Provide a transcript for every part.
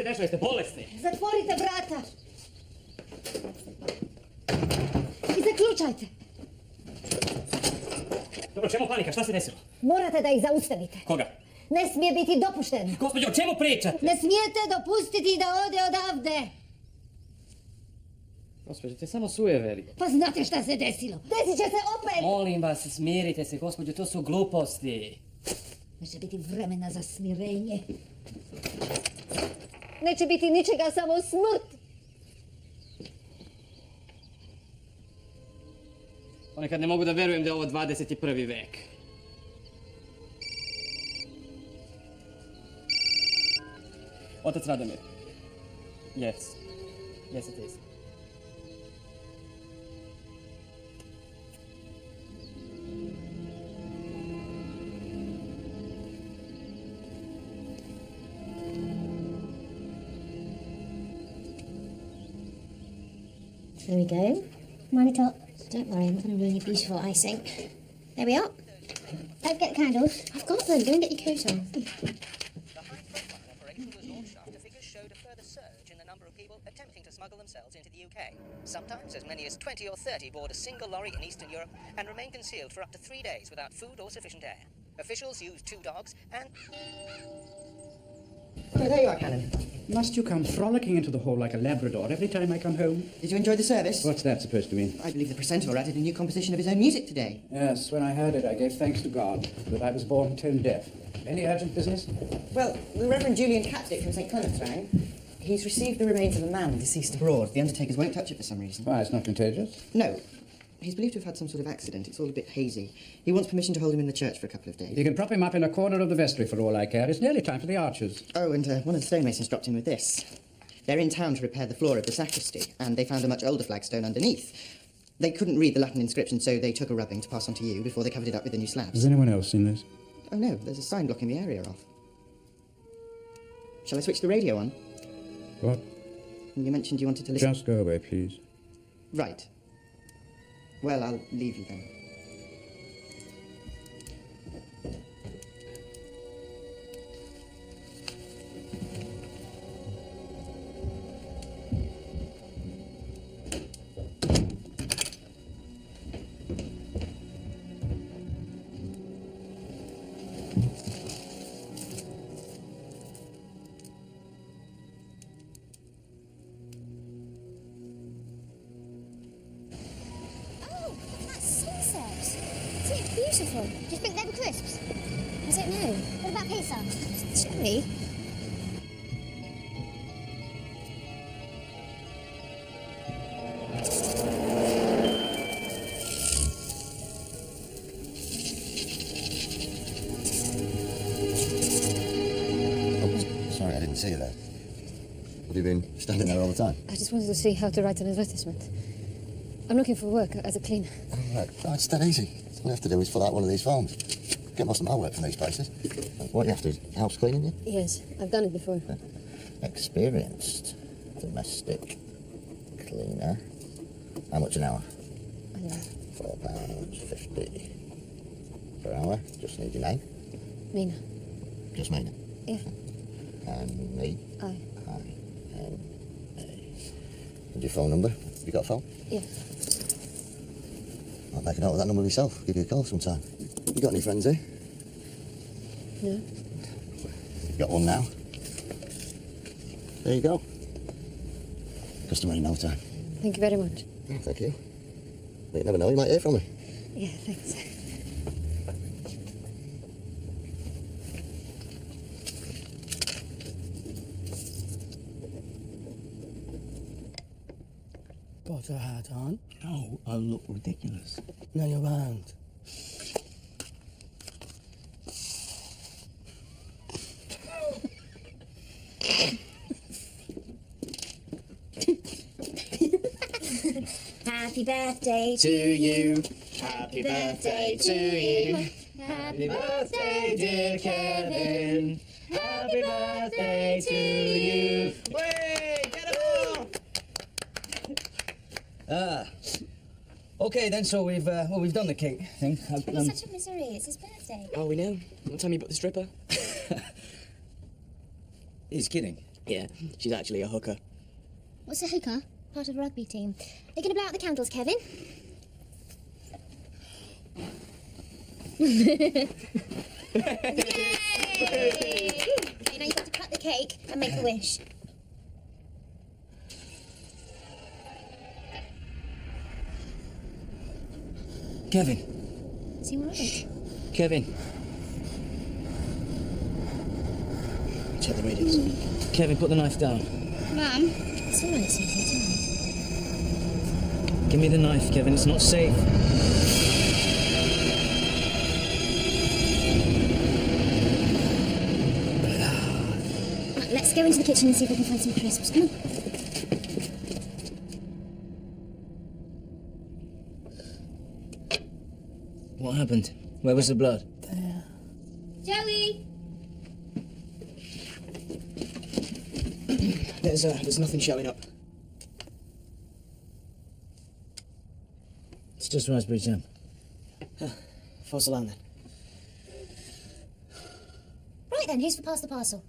se dešava? Jeste bolesni? Zatvorite vrata. I zaključajte. Dobro, čemu panika? Šta se desilo? Morate da ih zaustavite. Koga? Ne smije biti dopušteno. Gospođo, o čemu pričate? Ne smijete dopustiti da ode odavde. Gospođo, to je samo sujeveri. Pa znate šta se desilo? Desit će se opet. Molim vas, smirite se, gospođo, to su gluposti. Neće biti vremena za smirenje. Neće biti ničega, samo smrt. Ponekad ne mogu da verujem da je ovo 21. vek. Otac Radomir. Yes. Yes, it is. There we go. Money top. Don't worry, I'm not going to ruin your beautiful icing. There we are. Don't get the candles. I've got them. Go and get your coat on. The high-profile operation was launched after figures showed a further surge in the number of people attempting to smuggle themselves into the UK. Sometimes as many as 20 or 30 board a single lorry in Eastern Europe and remain concealed for up to 3 days without food or sufficient air. Officials use 2 dogs and... Oh, there you are, Canon. Must you come frolicking into the hall like a Labrador every time I come home? Did you enjoy the service? What's that supposed to mean? I believe the precentor added a new composition of his own music today. Yes, when I heard it, I gave thanks to God that I was born tone deaf. Any urgent business? Well, the Reverend Julian Catdick from St. Clement's rang. He's received the remains of a man deceased abroad. The undertakers won't touch it for some reason. Why, it's not contagious? No. He's believed to have had some sort of accident. It's all a bit hazy. He wants permission to hold him in the church for a couple of days. You can prop him up in a corner of the vestry for all I care. It's nearly time for the archers. Oh, and one of the stonemasons dropped in with this. They're in town to repair the floor of the sacristy, and they found a much older flagstone underneath. They couldn't read the Latin inscription, so they took a rubbing to pass on to you before they covered it up with the new slabs. Has anyone else seen this? Oh, no, there's a sign blocking the area off. Shall I switch the radio on? What? You mentioned you wanted to listen... Just go away, please. Right. Well, I'll leave you then. Beautiful. Do you think they were crisps? I don't know. What about pizza? Cherry? Oh, sorry, I didn't see you there. Have you been standing there all the time? I just wanted to see how to write an advertisement. I'm looking for work as a cleaner. Oh, right. Oh, it's that easy. All you have to do is fill out one of these forms. Get most of my work from these places. What you have to do, house cleaning you? Yes, I've done it before. Experienced domestic cleaner. How much an hour? I don't know. £4.50 per hour. Just need your name. Mina. Just Mina. Yeah. And me. Aye. I-N-A. And your phone number? Have you got a phone? Yeah. I'll make a note of that number myself. Give you a call sometime. You got any friends here? No. You got one now. There you go. Customer in no time. Thank you very much. Oh, thank you. You never know, you might hear from me. Yeah, thanks. Got a hat on? No, I look ridiculous. No, you won't. Happy birthday To you, happy birthday to you. Happy birthday, dear Kevin. Happy birthday to you. Way, get them all! Okay then, so we've done the cake thing. He's such a misery. It's his birthday. Oh, we know. What time you booked the stripper? He's kidding. Yeah, she's actually a hooker. What's a hooker? Part of a rugby team. Are you going to blow out the candles, Kevin? Yay! Okay, now you've got to cut the cake and make a wish. Kevin. Is he all right? Kevin. Check the readings. Kevin, put the knife down. Mum? It's all right, Susie, it's all right. Give me the knife, Kevin. It's not safe. Right, let's go into the kitchen and see if we can find some crisps. Come on. What happened? Where was the blood? There. Joey! There's nothing showing up. It's just raspberry jam. False alarm then. Right then, who's for pass the parcel?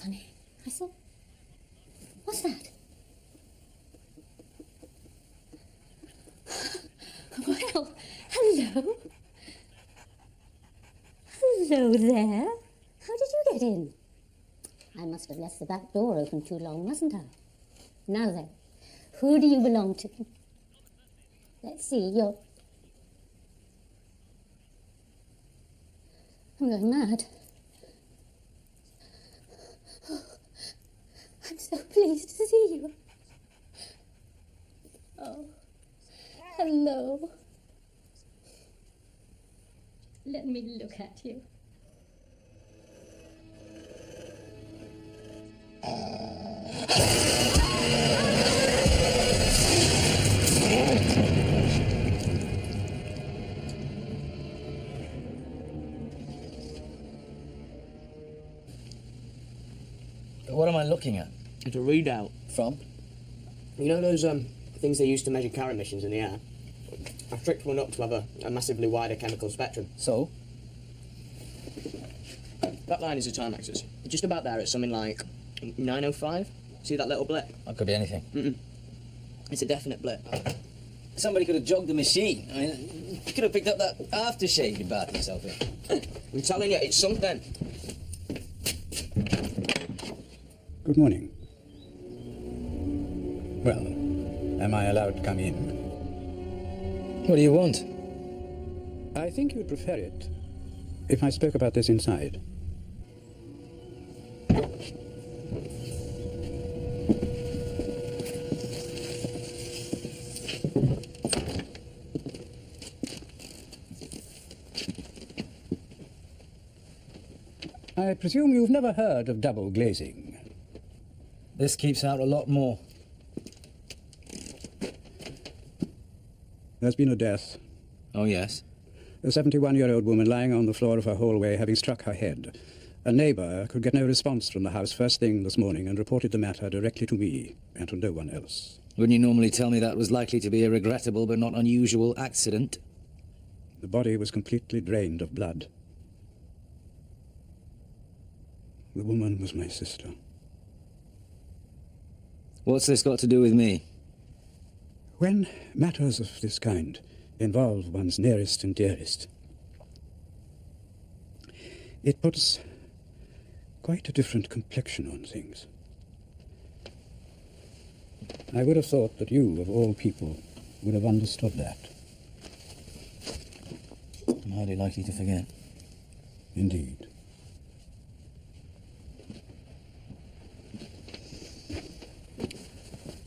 Funny. I thought... What's that? Well, hello. Hello there. How did you get in? I must have left the back door open too long, mustn't I? Now then, who do you belong to? Let's see, you're... I'm going mad. I'm so pleased to see you. Oh, hello. Let me look at you. What am I looking at? It's a readout. From? You know those things they use to measure car emissions in the air? I've tricked one up to have a massively wider chemical spectrum. So? That line is a time axis. Just about there, it's something like 905. See that little blip? That could be anything. It's a definite blip. Somebody could have jogged the machine. I mean, you could have picked up that aftershave you bathed yourself in. I'm telling you, it's something. Good morning. Well, am I allowed to come in? What do you want? I think you'd prefer it if I spoke about this inside. I presume you've never heard of double glazing. This keeps out a lot more. There's been a death Oh, yes? A 71-year-old woman lying on the floor of her hallway having struck her head. A neighbour could get no response from the house first thing this morning and reported the matter directly to me and to no one else. Wouldn't you normally tell me that was likely to be a regrettable but not unusual accident? The body was completely drained of blood. The woman was my sister. What's this got to do with me? When matters of this kind involve one's nearest and dearest, it puts quite a different complexion on things. I would have thought that you, of all people, would have understood that. I'm hardly likely to forget. Indeed.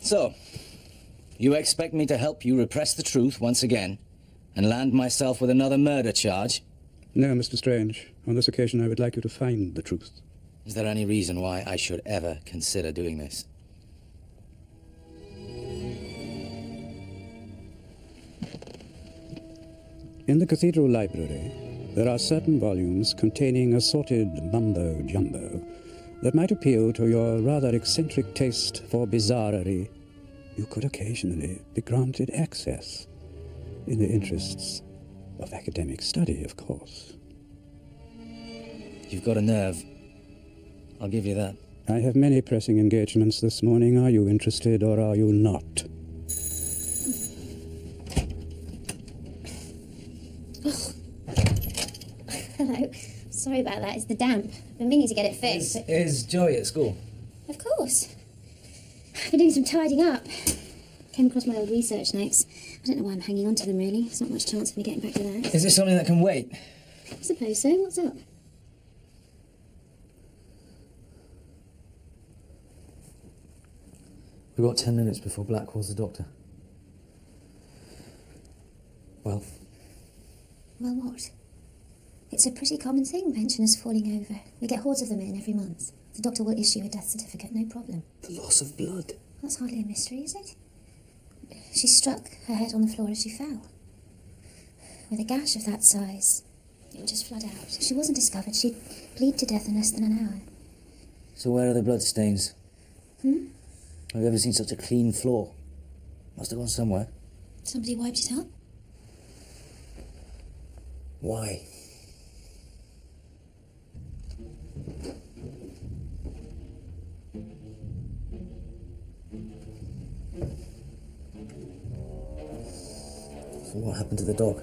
So, you expect me to help you repress the truth once again and land myself with another murder charge? No, Mr. Strange. On this occasion, I would like you to find the truth. Is there any reason why I should ever consider doing this? In the cathedral library, there are certain volumes containing assorted mumbo-jumbo that might appeal to your rather eccentric taste for bizarrerie. You could occasionally be granted access, in the interests of academic study, of course. You've got a nerve. I'll give you that. I have many pressing engagements this morning. Are you interested or are you not? Hello. Sorry about that. It's the damp. I've been meaning to get it fixed. Is Joey at school? Of course. I've been doing some tidying up. Came across my old research notes. I don't know why I'm hanging on to them, really. There's not much chance of me getting back to that. Is this something that can wait? I suppose so. What's up? We've got 10 minutes before Black calls the doctor. Well? Well, what? It's a pretty common thing, pensioners falling over. We get hordes of them in every month. The doctor will issue a death certificate, no problem. The loss of blood. That's hardly a mystery, is it? She struck her head on the floor as she fell. With a gash of that size, it would just flood out. If she wasn't discovered, she'd bleed to death in less than an hour. So where are the blood stains? I've ever seen such a clean floor. Must have gone somewhere. Somebody wiped it up? Why? So what happened to the dog?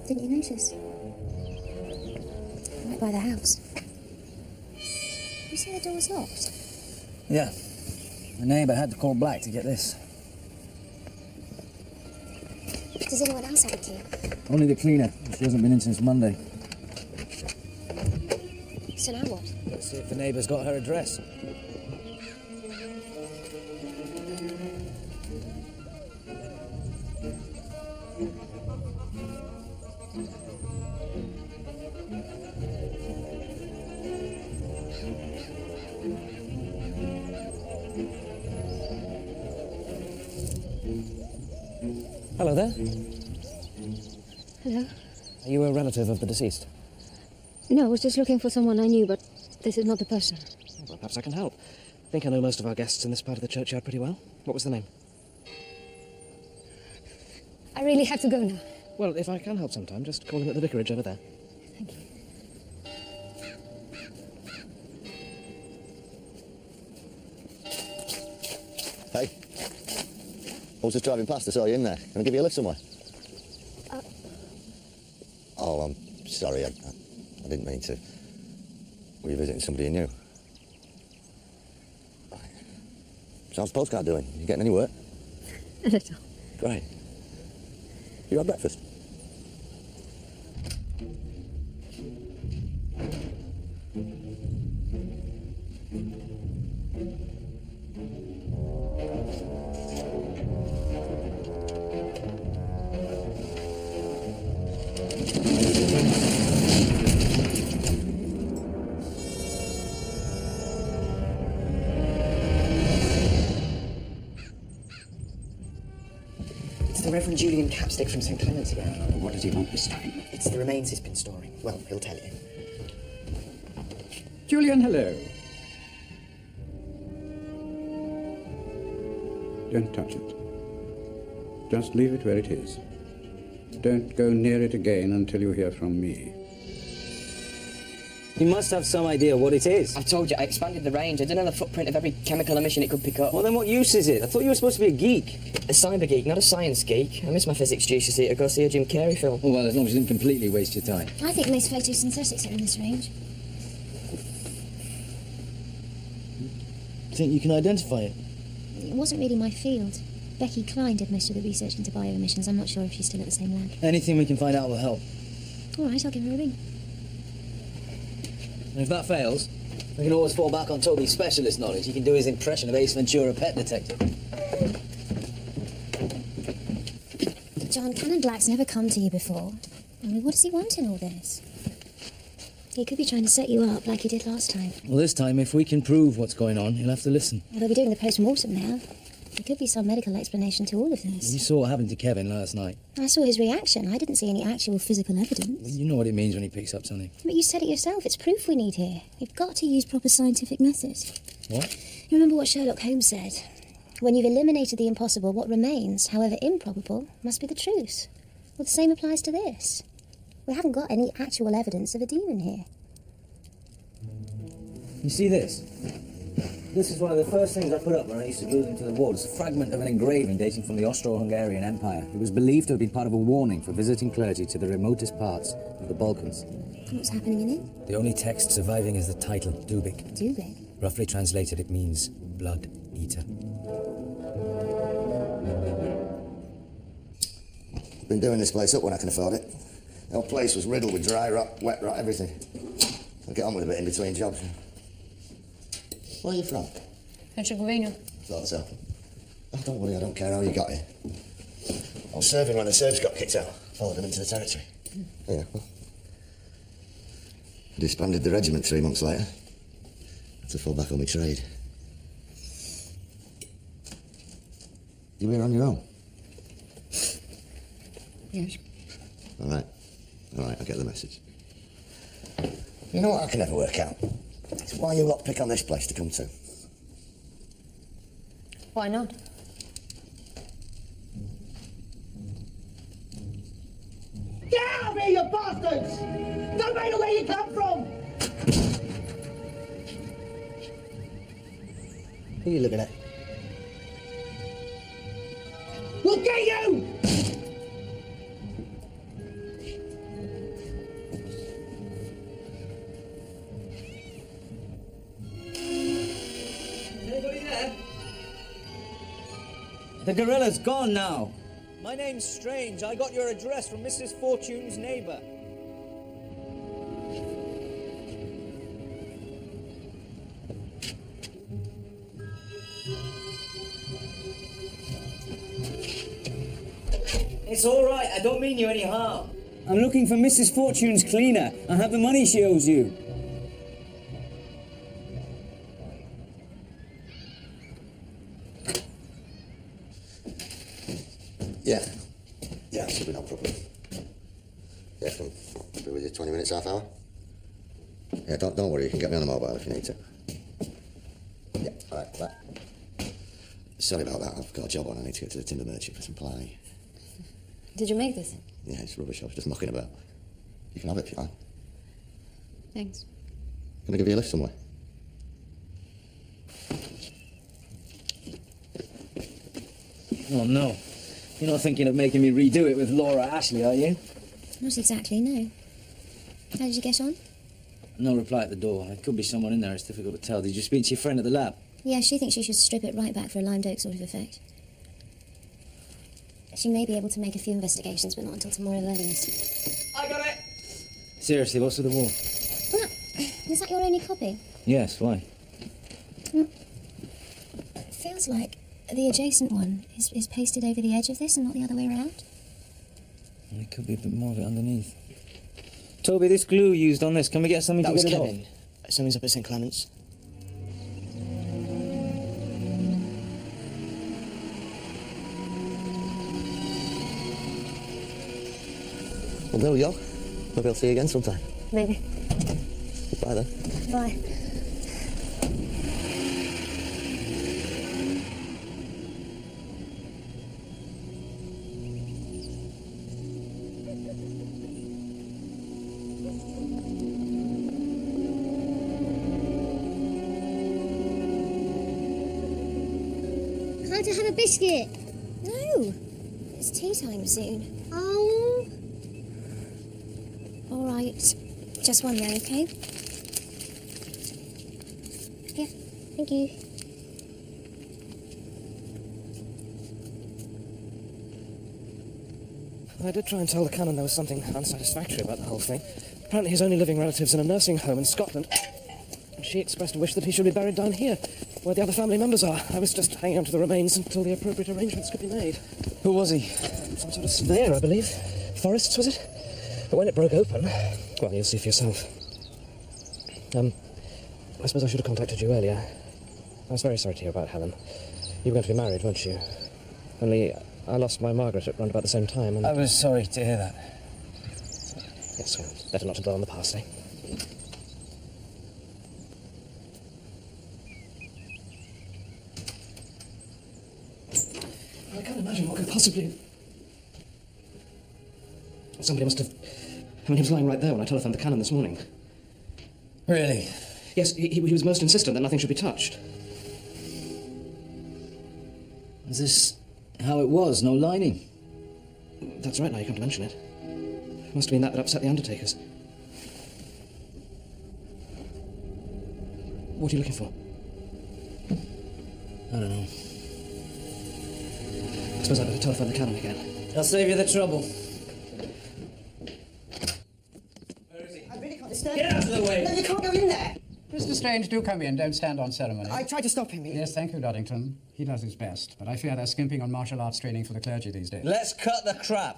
Didn't you notice? Right by the house. You say the door was locked? Yeah. The neighbour had to call Black to get this. Does anyone else have a key? Only the cleaner. She hasn't been in since Monday. So now what? Let's see if the neighbour's got her address. Hello there. Hello? Are you a relative of the deceased? No, I was just looking for someone I knew, but this is not the person. Well, perhaps I can help. I think I know most of our guests in this part of the churchyard pretty well. What was the name? I really have to go now. Well, if I can help sometime, just call him at the vicarage over there. Thank you. Hey. I was just driving past. I saw you in there. Can I give you a lift somewhere? Oh, I'm sorry. I didn't mean to. Were you visiting somebody you knew? How's the postcard doing? You getting any work? A little. Great. You had breakfast? It's the Reverend Julian Capstick from St. Clement's again. What does he want this time? It's the remains he's been storing. Well, he'll tell you. Julian, hello. Don't touch it. Just leave it where it is. Don't go near it again until you hear from me. You must have some idea what it is. I've told you, I expanded the range. I didn't know the footprint of every chemical emission it could pick up. Well, then what use is it? I thought you were supposed to be a geek. A cyber geek, not a science geek. I missed my physics juice, you see, to go see a Jim Carrey film. Oh, well, as long as you didn't completely waste your time. I think most photosynthetics are in this range. Think you can identify it? It wasn't really my field. Becky Klein did most of the research into bioemissions. I'm not sure if she's still at the same lab. Anything we can find out will help. All right, I'll give her a ring. And if that fails, we can always fall back on Toby's specialist knowledge. He can do his impression of Ace Ventura, Pet Detective. John, Canon Black's never come to you before. I mean, what does he want in all this? He could be trying to set you up like he did last time. Well, this time, if we can prove what's going on, he'll have to listen. Well, they'll be doing the post-mortem now. There could be some medical explanation to all of this. You saw what happened to Kevin last night. I saw his reaction. I didn't see any actual physical evidence. Well, you know what it means when he picks up something. But you said it yourself. It's proof we need here. We've got to use proper scientific methods. What? You remember what Sherlock Holmes said? When you've eliminated the impossible, what remains, however improbable, must be the truth. Well, the same applies to this. We haven't got any actual evidence of a demon here. You see this? This is one of the first things I put up when I used to glue them to the wall. It's a fragment of an engraving dating from the Austro-Hungarian Empire. It was believed to have been part of a warning for visiting clergy to the remotest parts of the Balkans. What's happening in it? The only text surviving is the title, Dubik. Dubik? Roughly translated, it means blood eater. Been doing this place up when I can afford it. The whole place was riddled with dry rot, wet rot, everything. I'll get on with a bit in between jobs. Where are you from? Herzegovina. Thought so. Oh, don't worry, I don't care how you got here. I was serving when the Serbs got kicked out. Followed them into the territory. Yeah, well. I disbanded the regiment 3 months later. Had to fall back on my trade. You here on your own? Yes. All right, I get the message. You know what I can never work out? It's why you lot pick on this place to come to. Why not? Get out of here, you bastards! Don't matter where you come from! Who are you looking at? We'll get you! The gorilla's gone now. My name's Strange. I got your address from Mrs. Fortune's neighbour. It's all right. I don't mean you any harm. I'm looking for Mrs. Fortune's cleaner. I have the money she owes you. Yeah, should be no problem. Yeah, be with you 20 minutes, half hour. Yeah, don't worry, you can get me on the mobile if you need to. Yeah, all right, bye. Sorry about that, I've got a job on, I need to get to the timber merchant for some ply. Did you make this? Yeah, it's rubbish, I was just mucking about. You can have it if you like. Thanks. Can I give you a lift somewhere? Oh, no. You're not thinking of making me redo it with Laura Ashley, are you? Not exactly, no. How did you get on? No reply at the door. There could be someone in there. It's difficult to tell. Did you speak to your friend at the lab? Yeah, she thinks you should strip it right back for a lime doke sort of effect. She may be able to make a few investigations, but not until tomorrow earliest. I got it! Seriously, what's with the wall? Is that your only copy? Yes, why? It feels like the adjacent one is pasted over the edge of this and not the other way around. There could be a bit more of it underneath. Toby, this glue used on this, can we get something to get it off? Kevin. Something's up at St. Clement's. Well, there we go. Maybe I'll see you again sometime. Maybe. Bye then. Bye. Can't I have a biscuit? No. It's tea time soon. Oh. All right. Just one there, okay? Yeah, thank you. I did try and tell the Canon there was something unsatisfactory about the whole thing. Apparently his only living relative's in a nursing home in Scotland. And she expressed a wish that he should be buried down here, where the other family members are. I was just hanging on to the remains until the appropriate arrangements could be made. Who was he? Some sort of surveyor, I believe. Forests, was it? But when it broke open, well, you'll see for yourself. I suppose I should have contacted you earlier. I was very sorry to hear about Helen. You were going to be married, weren't you? Only I lost my Margaret at round about the same time, and... I was sorry to hear that. Yes, well, better not to dwell on the past, eh? I can't imagine what could possibly... Somebody must have... I mean, he was lying right there when I telephoned the Canon this morning. Really? Yes, he was most insistent that nothing should be touched. Is this how it was? No lining? That's right, now you come to mention it. Must have been that upset the undertakers. What are you looking for? I don't know. I suppose I'd better telephone the Canon again. I'll save you the trouble. I really can't disturb Get out of the way! No, you can't go in there. Mr. Strange, do come in. Don't stand on ceremony. I tried to stop him. Yes, thank you, Doddington. He does his best, but I fear they're skimping on martial arts training for the clergy these days. Let's cut the crap.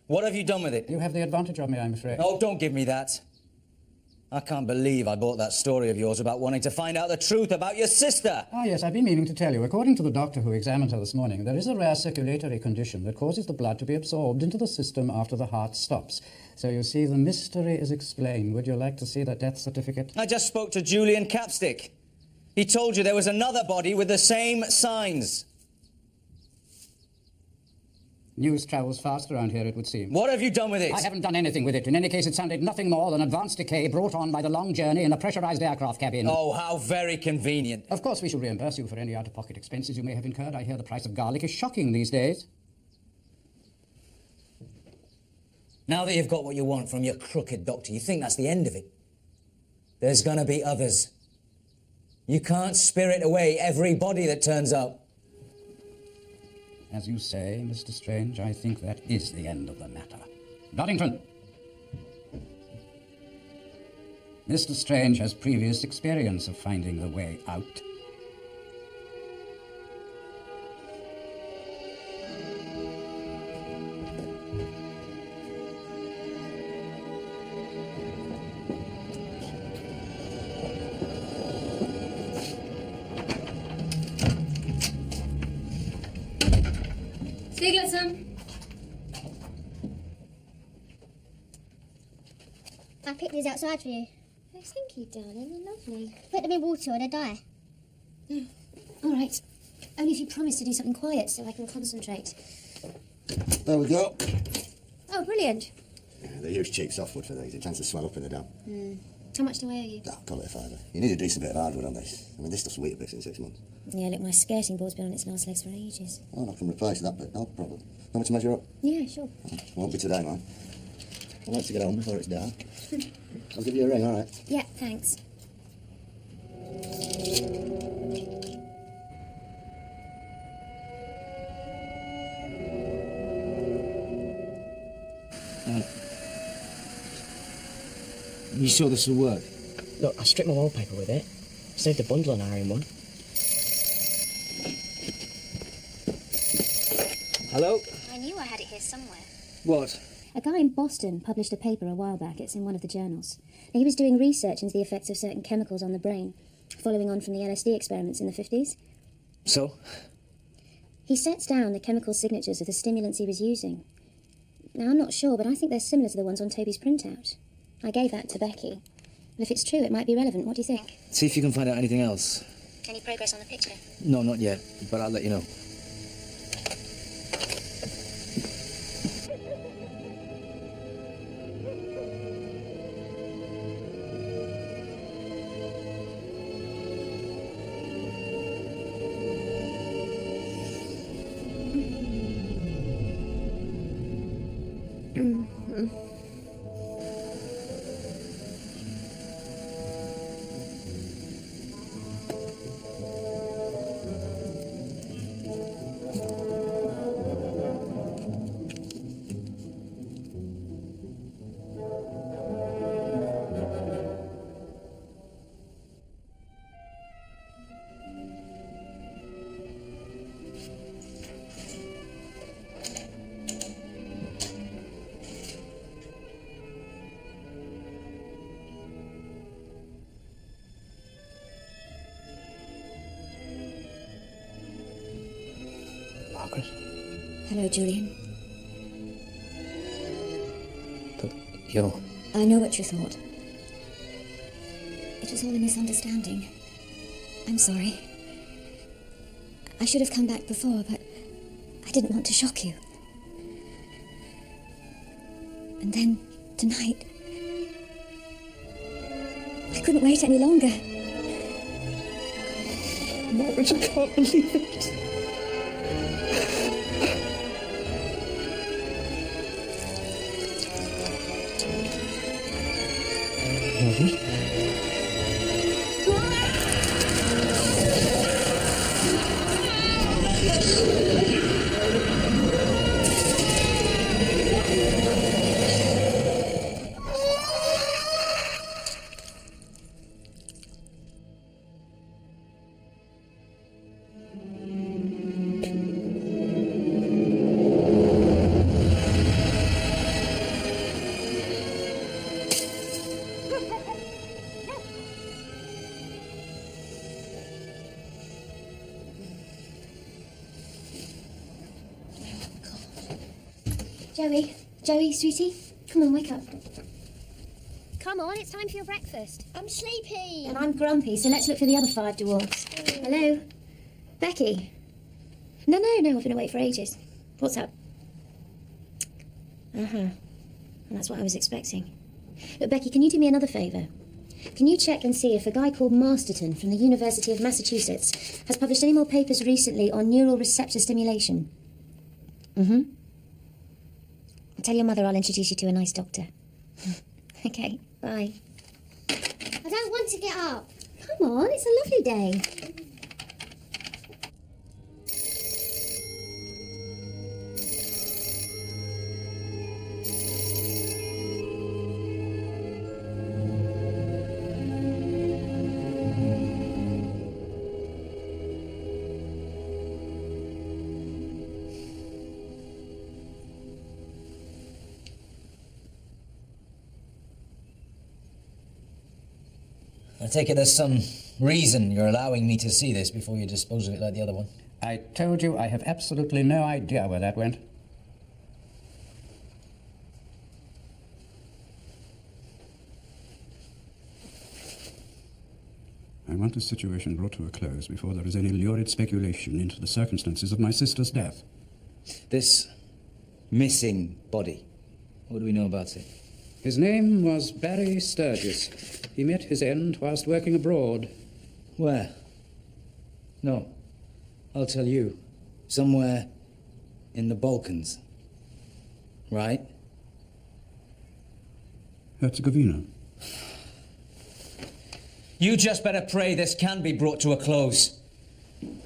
What have you done with it? You have the advantage of me, I'm afraid. Oh, don't give me that. I can't believe I bought that story of yours about wanting to find out the truth about your sister. Ah, yes, I've been meaning to tell you. According to the doctor who examined her this morning, there is a rare circulatory condition that causes the blood to be absorbed into the system after the heart stops. So you see, the mystery is explained. Would you like to see the death certificate? I just spoke to Julian Capstick. He told you there was another body with the same signs. News travels fast around here, it would seem. What have you done with it? I haven't done anything with it. In any case, it sounded nothing more than advanced decay brought on by the long journey in a pressurized aircraft cabin. Oh, how very convenient. Of course, we shall reimburse you for any out-of-pocket expenses you may have incurred. I hear the price of garlic is shocking these days. Now that you've got what you want from your crooked doctor, you think that's the end of it? There's gonna be others. You can't spirit away every body that turns up. As you say, Mr. Strange, I think that is the end of the matter. Doddington! Mr. Strange has previous experience of finding the way out. Still get some? I picked these outside for you. Oh, thank you, darling. They're lovely. Put them in water or they die. Oh, all right. Only if you promise to do something quiet so I can concentrate. There we go. Oh, brilliant. Yeah, they use cheap softwood for these. It tends to swell up in the damp. How much do I owe you? Ah, call it a fiver. You need a decent bit of hardwood on this. I mean, this stuff's weak bits in 6 months. Yeah, look, my skirting board's been on its last legs for ages. Oh, I can replace that bit, no problem. How much to measure up? Yeah, sure. Won't be today, man. I'd like to get home before it's dark. I'll give you a ring, all right? Yeah, thanks. You sure this will work? Look, I stripped my wallpaper with it. Saved a bundle on iron one. Hello? I knew I had it here somewhere. What? A guy in Boston published a paper a while back. It's in one of the journals. Now, he was doing research into the effects of certain chemicals on the brain, following on from the LSD experiments in the 50s. So? He sets down the chemical signatures of the stimulants he was using. Now, I'm not sure, but I think they're similar to the ones on Toby's printout. I gave that to Becky. And if it's true, it might be relevant. What do you think? See if you can find out anything else. Any progress on the picture? No, not yet, but I'll let you know. Margaret? Hello, Julian. But you're... I know what you thought. It was all a misunderstanding. I'm sorry. I should have come back before, but I didn't want to shock you. And then, tonight, I couldn't wait any longer. Margaret, I can't believe it. Margaret? Joey, sweetie, come on, wake up. Come on, it's time for your breakfast. I'm sleepy. And I'm grumpy, so let's look for the other 5 dwarfs. Hello? Becky? No, I've been awake for ages. What's up? And that's what I was expecting. Look, Becky, can you do me another favour? Can you check and see if a guy called Masterton from the University of Massachusetts has published any more papers recently on neural receptor stimulation? Tell your mother I'll introduce you to a nice doctor. Okay, bye. I don't want to get up. Come on, it's a lovely day. I take it there's some reason you're allowing me to see this before you dispose of it like the other one. I told you I have absolutely no idea where that went. I want this situation brought to a close before there is any lurid speculation into the circumstances of my sister's death. This missing body, what do we know about it? His name was Barry Sturgis. He met his end whilst working abroad. Where? No, I'll tell you. Somewhere in the Balkans. Right? Herzegovina. You just better pray this can be brought to a close.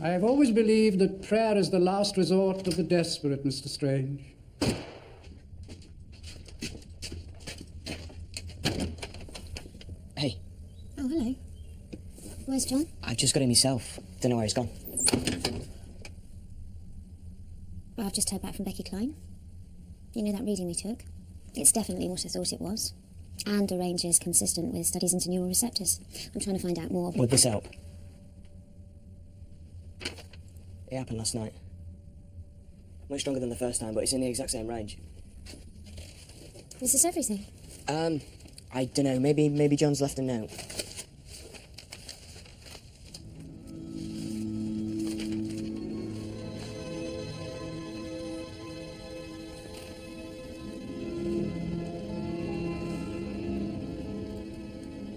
I have always believed that prayer is the last resort of the desperate, Mr. Strange. Hey. Oh, hello. Where's John? I just got him myself. Don't know where he's gone. Well, I've just heard back from Becky Klein. You know that reading we took? It's definitely what I thought it was. And the range is consistent with studies into neural receptors. I'm trying to find out more. Would this help? It happened last night. Much stronger than the first time, but it's in the exact same range. Is this everything? I don't know. Maybe John's left a note.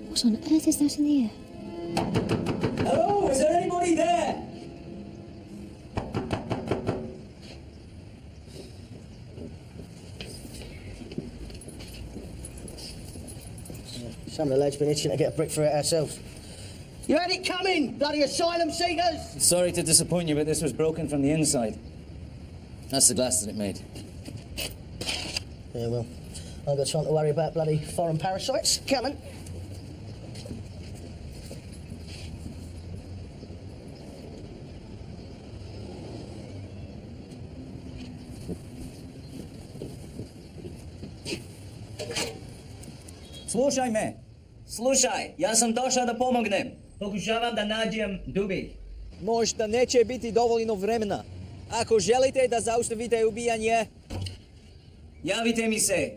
What on earth is that in the air? Hello, is there anybody there? Some of the lads been itching to get a brick for it ourselves. You had it coming, bloody asylum seekers! Sorry to disappoint you, but this was broken from the inside. That's the glass that it made. Yeah, well, I've got time to worry about bloody foreign parasites. Coming. Слушай ме. Слушай, ja sam došao da pomognem. Pokušavam da nađem Dubik. Možda neće biti dovoljno vremena. Ako želite da zaustavite ubijanje, javite mi se.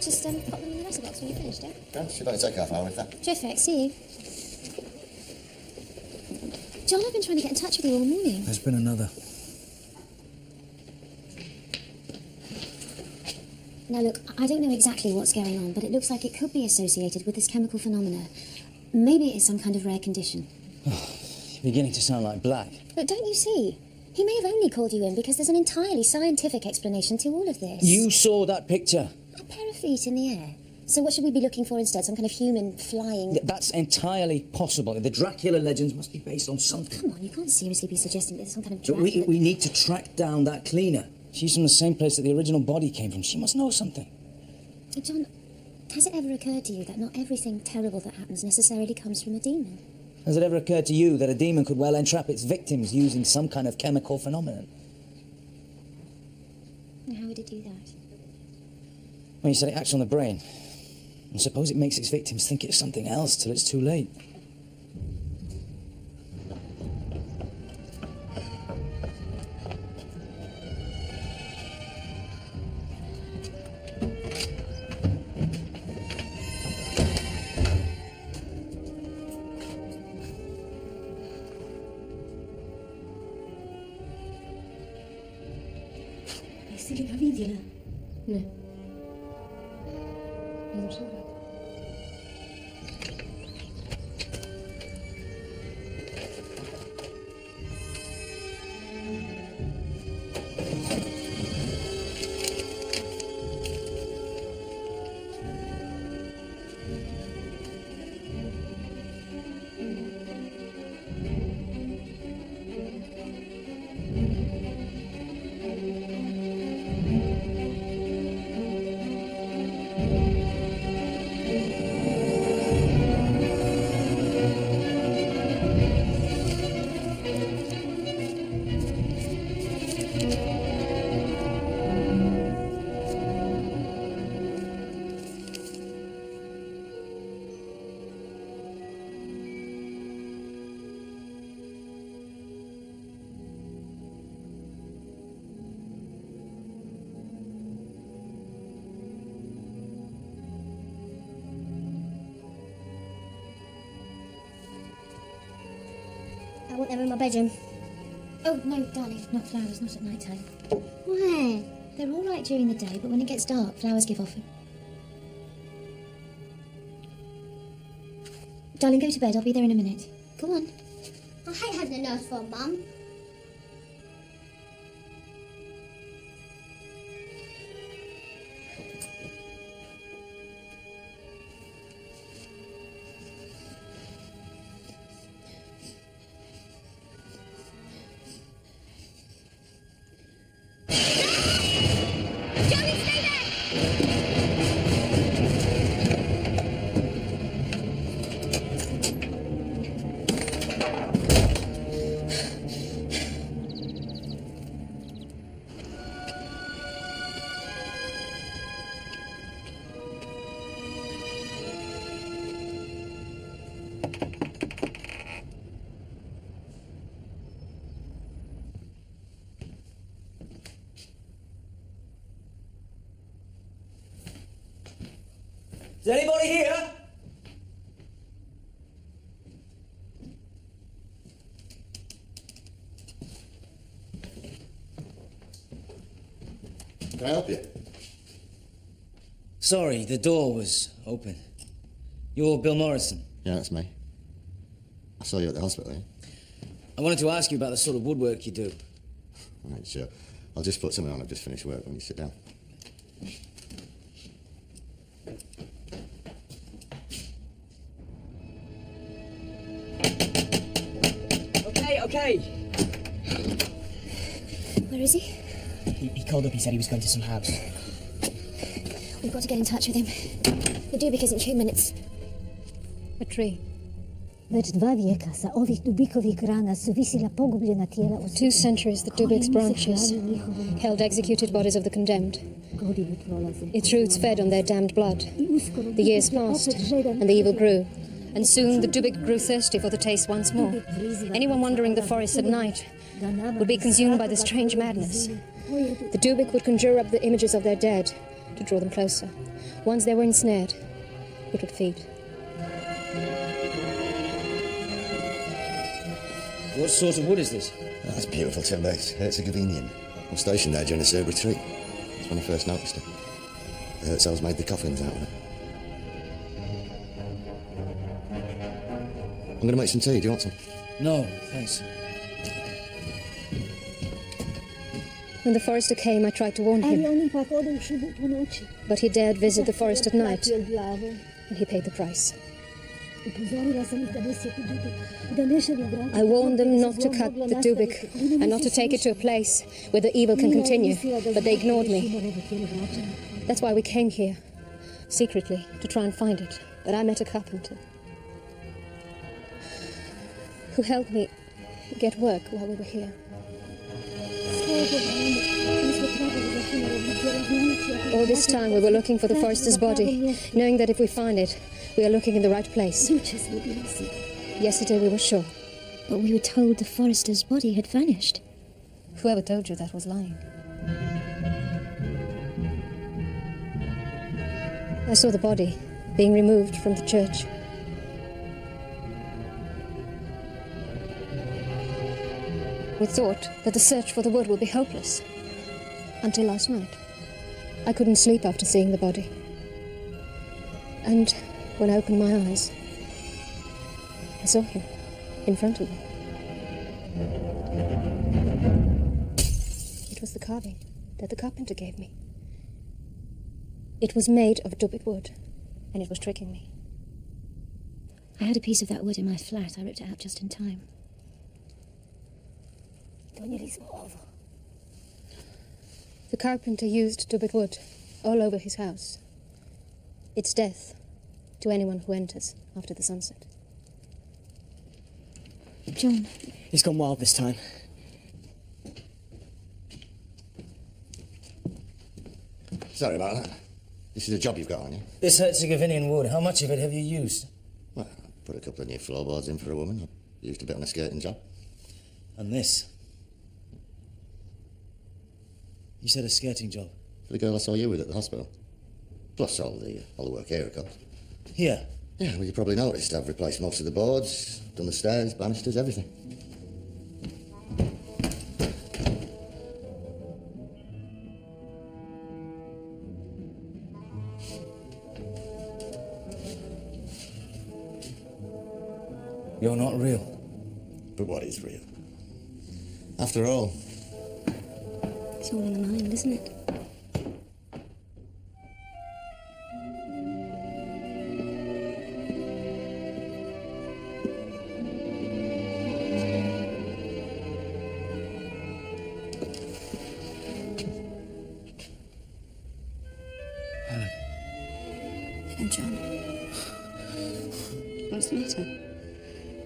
Just pop them in the letterbox when you finished, eh? Yeah, should only take half an hour with that. Terrific, see you. John, I've been trying to get in touch with you all morning. There's been another. Now look, I don't know exactly what's going on, but it looks like it could be associated with this chemical phenomena. Maybe it's some kind of rare condition. You're beginning to sound like Black. But don't you see? He may have only called you in because there's an entirely scientific explanation to all of this. You saw that picture. A pair of feet in the air. So what should we be looking for instead? Some kind of human flying... That's entirely possible. The Dracula legends must be based on something. Come on, you can't seriously be suggesting there's some kind of But Dracula... we need to track down that cleaner. She's from the same place that the original body came from. She must know something. John, has it ever occurred to you that not everything terrible that happens necessarily comes from a demon? Has it ever occurred to you that a demon could well entrap its victims using some kind of chemical phenomenon? And how would it do that? Well, you said it acts on the brain. And suppose it makes its victims think it's something else till it's too late. Jsi ho viděla? Ne. Zemřela. I want them in my bedroom. Oh, no, darling, not flowers, not at night time. Why? They're all right during the day, but when it gets dark, flowers give off. Darling, go to bed. I'll be there in a minute. Go on. I hate having a nurse for a mum. Is anybody here? Can I help you? Sorry, the door was open. You're Bill Morrison. Yeah, that's me. I saw you at the hospital, eh? I wanted to ask you about the sort of woodwork you do. Right, sure. I'll just put something on. I've just finished work when you sit down. Okay. Where is he? He called up, he said he was going to some house. We've got to get in touch with him. The Dubik isn't human, it's... A tree. 2 centuries, the Dubik's branches held executed bodies of the condemned. Its roots fed on their damned blood. The years passed, and the evil grew. And soon the Dubik grew thirsty for the taste once more. Anyone wandering the forest at night would be consumed by the strange madness. The Dubik would conjure up the images of their dead to draw them closer. Once they were ensnared, it would feed. What sort of wood is this? Oh, that's beautiful timber. It's Herzegovinian. I'm stationed there during the Serb retreat. That's when I first noticed it. The Herzels made the coffins out of it. I'm going to make some tea. Do you want some? No, thanks. When the forester came, I tried to warn him. But he dared visit the forest at night, and he paid the price. I warned them not to cut the Dubik and not to take it to a place where the evil can continue, but they ignored me. That's why we came here, secretly, to try and find it. But I met a carpenter who helped me get work while we were here. All this time we were looking for the forester's body, knowing that if we find it, we are looking in the right place. Yesterday we were sure. But we were told the forester's body had vanished. Whoever told you that was lying. I saw the body being removed from the church. We thought that the search for the wood would be hopeless. Until last night. I couldn't sleep after seeing the body. And when I opened my eyes, I saw him in front of me. It was the carving that the carpenter gave me. It was made of Dubik wood, and it was tricking me. I had a piece of that wood in my flat. I ripped it out just in time. The carpenter used Dubik wood all over his house. It's death to anyone who enters after the sunset. John. He's gone wild this time. Sorry about that. This is a job you've got on you. This Herzegovinian wood, how much of it have you used? Well, I put a couple of new floorboards in for a woman. I used a bit on a skirting job. And this? You said a skirting job? For the girl I saw you with at the hospital. Plus all the work here, of course. Here? Yeah, well, you probably noticed I've replaced most of the boards, done the stairs, banisters, everything. You're not real. But what is real? After all... It's all in the mind, isn't it? And John, what's the matter?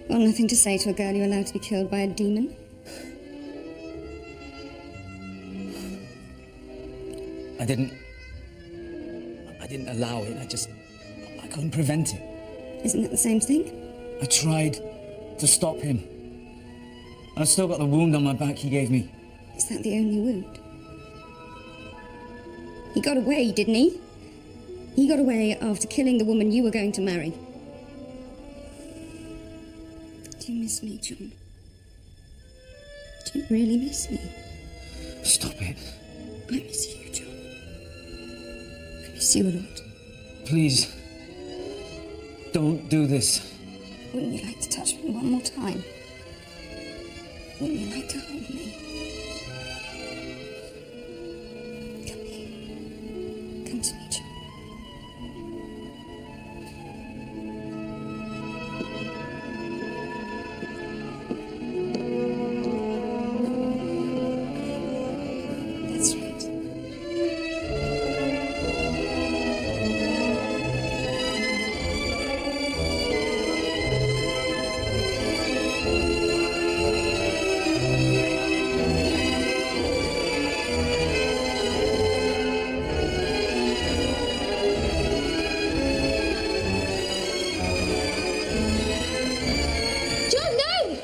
Well, nothing to say to a girl you're allowed to be killed by a demon? I didn't allow it. I couldn't prevent it. Isn't that the same thing? I tried to stop him. I've still got the wound on my back he gave me. Is that the only wound? He got away, didn't he? He got away after killing the woman you were going to marry. Do you miss me, John? Do you really miss me? Stop it. I miss you, John. I miss you a lot. Please. Don't do this. Wouldn't you like to touch me one more time? Wouldn't you like to hold me? Come here. Come to me, John. That's right. John, no!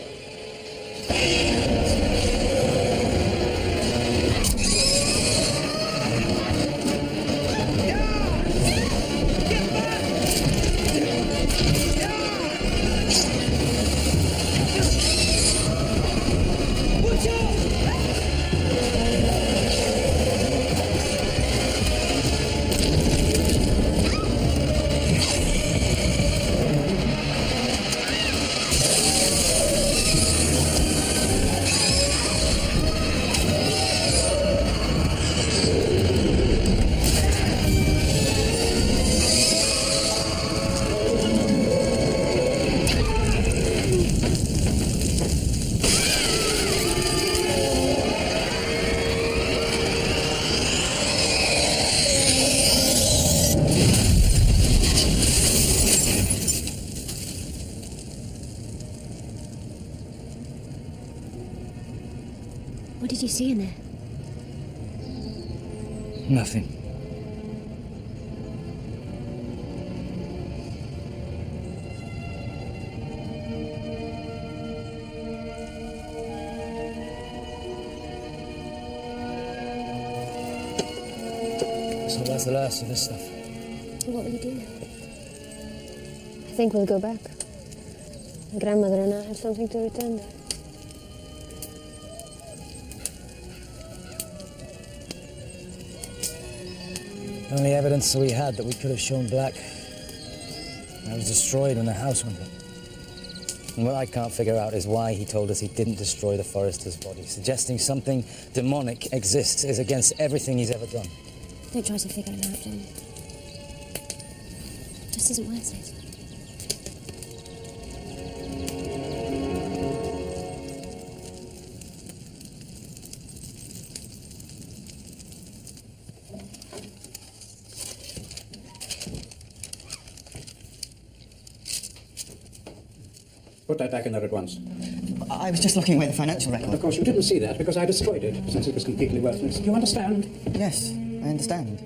What did you see in there? Nothing. So that's the last of this stuff. What will you do now? I think we'll go back. My grandmother and I have something to return there. Only evidence we had that we could have shown Black. I was destroyed when the house went up. And what I can't figure out is why he told us he didn't destroy the forester's body. Suggesting something demonic exists is against everything he's ever done. Don't try to figure it out, John. It just isn't worth it. Put that back in there at once. I was just looking away the financial record. Of course, you didn't see that because I destroyed it, since it was completely worthless. Do you understand? Yes, I understand.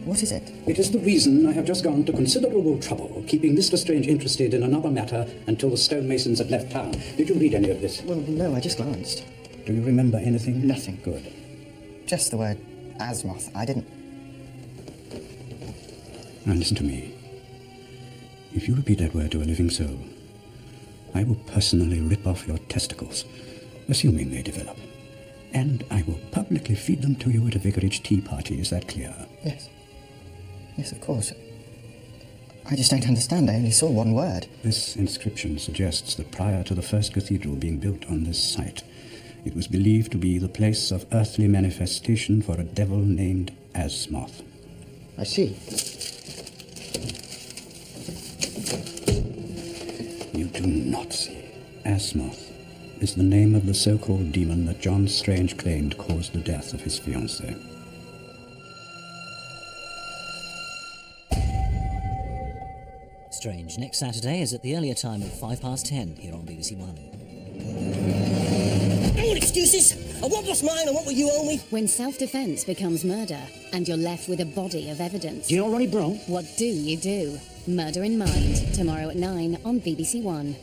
What is it? It is the reason I have just gone to considerable trouble keeping Mr. Strange interested in another matter until the stonemasons had left town. Did you read any of this? Well, no, I just glanced. Do you remember anything? Nothing. Good. Just the word Asmoth. I didn't... Now listen to me. If you repeat that word to a living soul, I will personally rip off your testicles, assuming they develop. And I will publicly feed them to you at a vicarage tea party. Is that clear? Yes. Yes, of course. I just don't understand. I only saw one word. This inscription suggests that prior to the first cathedral being built on this site, it was believed to be the place of earthly manifestation for a devil named Asmoth. I see. You do not see. Asmoth is the name of the so-called demon that John Strange claimed caused the death of his fiancée. Strange next Saturday is at the earlier time of 10:05 here on BBC One. No excuses! I want what's mine, I want what you owe me. When self-defense becomes murder and you're left with a body of evidence. Do you know Ronnie Bro? What do you do? Murder in Mind, tomorrow at 9 on BBC One.